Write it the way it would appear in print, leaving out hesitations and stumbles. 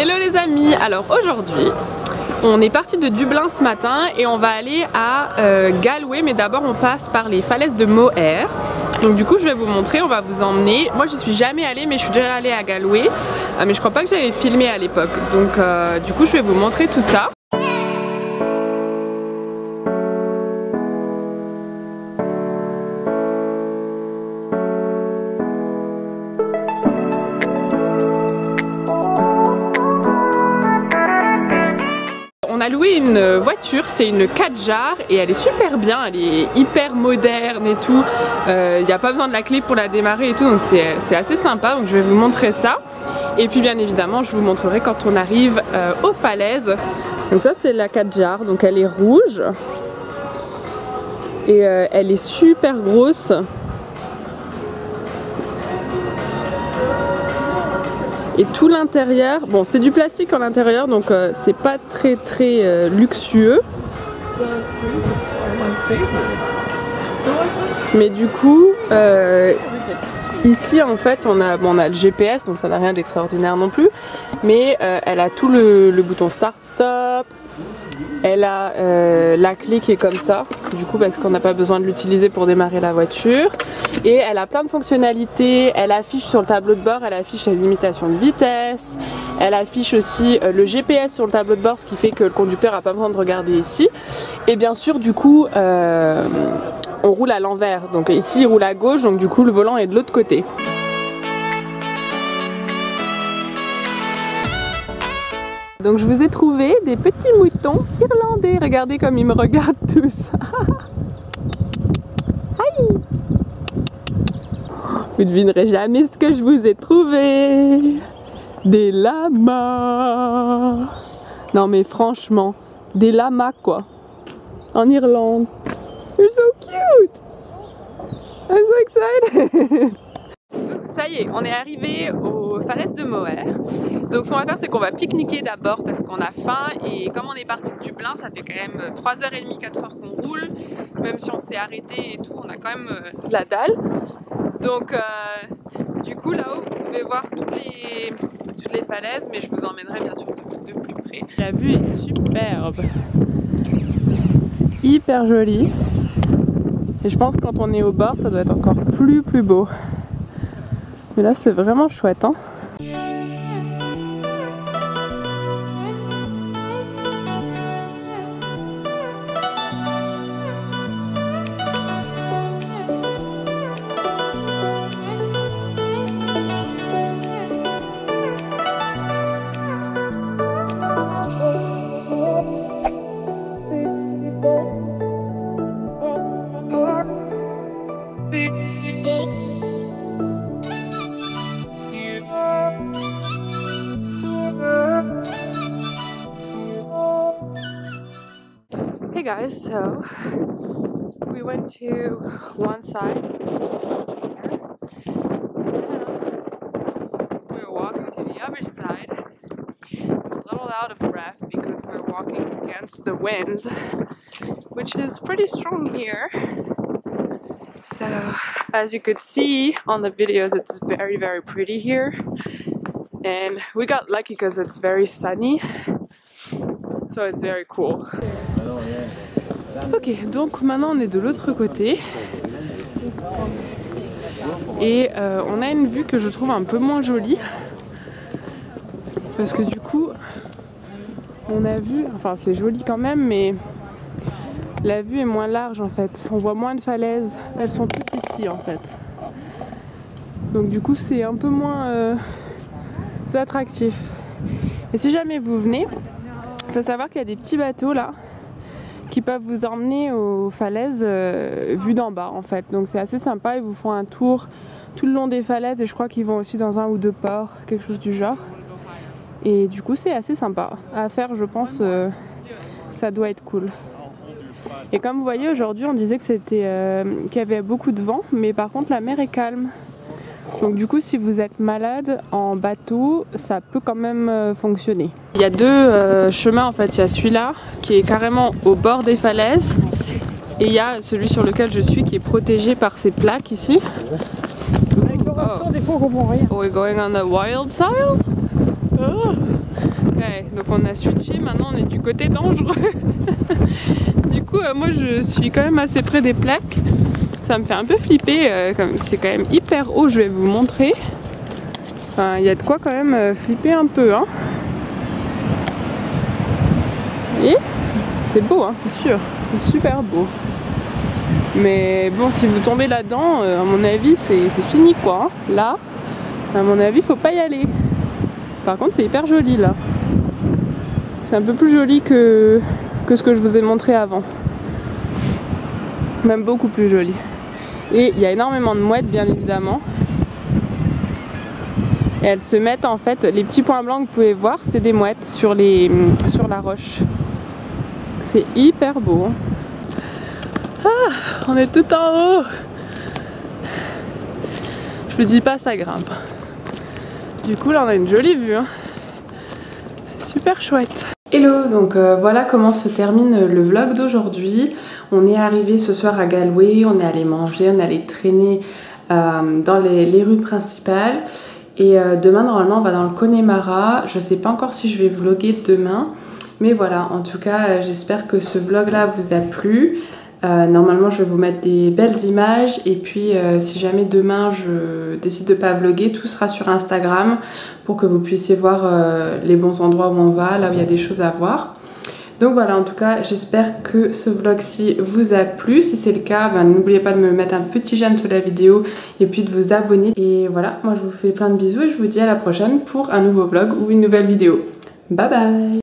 Hello les amis, alors aujourd'hui on est parti de Dublin ce matin et on va aller à Galway, mais d'abord on passe par les falaises de Moher. Donc du coup je vais vous montrer, on va vous emmener. Moi j'y suis jamais allée, mais je suis déjà allée à Galway, mais je crois pas que j'avais filmé à l'époque. Donc du coup je vais vous montrer tout ça. On a loué une voiture, c'est une Kadjar et elle est super bien, elle est hyper moderne et tout. Il n'y a pas besoin de la clé pour la démarrer et tout, donc c'est assez sympa. Donc je vais vous montrer ça. Et puis bien évidemment, je vous montrerai quand on arrive aux falaises. Donc ça c'est la Kadjar, donc elle est rouge et elle est super grosse. Et tout l'intérieur, bon c'est du plastique à l'intérieur donc c'est pas très luxueux. Mais du coup, ici en fait on a le GPS donc ça n'a rien d'extraordinaire non plus. Mais elle a tout le bouton start-stop. Elle a la clé qui est comme ça, du coup parce qu'on n'a pas besoin de l'utiliser pour démarrer la voiture. Et elle a plein de fonctionnalités, elle affiche sur le tableau de bord, elle affiche la limitation de vitesse, elle affiche aussi le GPS sur le tableau de bord, ce qui fait que le conducteur n'a pas besoin de regarder ici. Et bien sûr du coup on roule à l'envers, donc ici il roule à gauche, donc du coup le volant est de l'autre côté. Donc je vous ai trouvé des petits moutons irlandais, regardez comme ils me regardent tous. Aïe! Vous devinerez jamais ce que je vous ai trouvé. Des lamas. Non mais franchement, des lamas quoi. En Irlande. You're so cute. I'm so excited. Ça y est, on est arrivé aux falaises de Moher. Donc ce qu'on va faire, c'est qu'on va pique-niquer d'abord parce qu'on a faim. Et comme on est parti de Dublin, ça fait quand même 3h30, 4h qu'on roule. Même si on s'est arrêté et tout, on a quand même la dalle. Donc du coup là-haut, vous pouvez voir toutes les falaises. Mais je vous emmènerai bien sûr de plus près. La vue est superbe. C'est hyper joli. Et je pense que quand on est au bord, ça doit être encore plus beau. Mais là c'est vraiment chouette hein. Hey guys, so we went to one side and now we're walking to the other side. I'm a little out of breath because we're walking against the wind, which is pretty strong here. So as you could see on the videos, it's very pretty here, and we got lucky because it's very sunny, so it's very cool. Ok, donc maintenant on est de l'autre côté et on a une vue que je trouve un peu moins jolie parce que du coup on a vu, enfin c'est joli quand même, mais la vue est moins large en fait, on voit moins de falaises, elles sont toutes ici en fait, donc du coup c'est un peu moins attractif. Et si jamais vous venez, il faut savoir qu'il y a des petits bateaux là qui peuvent vous emmener aux falaises vues d'en bas en fait, donc c'est assez sympa. Ils vous font un tour tout le long des falaises et je crois qu'ils vont aussi dans un ou deux ports, quelque chose du genre, et du coup c'est assez sympa à faire, je pense. Ça doit être cool. Et comme vous voyez aujourd'hui on disait que c'était qu'il y avait beaucoup de vent, mais par contre la mer est calme, donc du coup si vous êtes malade en bateau ça peut quand même fonctionner. Il y a deux chemins en fait, il y a celui-là qui est carrément au bord des falaises et il y a celui sur lequel je suis qui est protégé par ces plaques ici. Avec le accent, des fois on comprend rien. We're going on the wild side. Oh. Ouais, donc on a switché, maintenant on est du côté dangereux. Du coup, moi je suis quand même assez près des plaques. Ça me fait un peu flipper, comme c'est quand même hyper haut, je vais vous montrer. Enfin, il y a de quoi quand même flipper un peu, hein. Et c'est beau, hein, c'est sûr, c'est super beau. Mais bon, si vous tombez là-dedans, à mon avis, c'est fini quoi. Hein. Là, à mon avis, faut pas y aller. Par contre, c'est hyper joli là. C'est un peu plus joli que ce que je vous ai montré avant. Même beaucoup plus joli. Et il y a énormément de mouettes, bien évidemment. Et elles se mettent en fait, les petits points blancs que vous pouvez voir, c'est des mouettes sur la roche. C'est hyper beau. Ah, on est tout en haut. Je vous dis pas, ça grimpe. Du coup, là, on a une jolie vue. Hein. C'est super chouette. Hello, donc voilà comment se termine le vlog d'aujourd'hui. On est arrivé ce soir à Galway, on est allé manger, on est allé traîner dans les rues principales. Et demain, normalement, on va dans le Connemara. Je sais pas encore si je vais vlogger demain. Mais voilà, en tout cas, j'espère que ce vlog-là vous a plu. Normalement, je vais vous mettre des belles images. Et puis, si jamais demain, je décide de pas vlogger, tout sera sur Instagram pour que vous puissiez voir les bons endroits où on va, là où il y a des choses à voir. Donc voilà, en tout cas, j'espère que ce vlog-ci vous a plu. Si c'est le cas, ben, n'oubliez pas de me mettre un petit j'aime sur la vidéo et puis de vous abonner. Et voilà, moi je vous fais plein de bisous et je vous dis à la prochaine pour un nouveau vlog ou une nouvelle vidéo. Bye bye!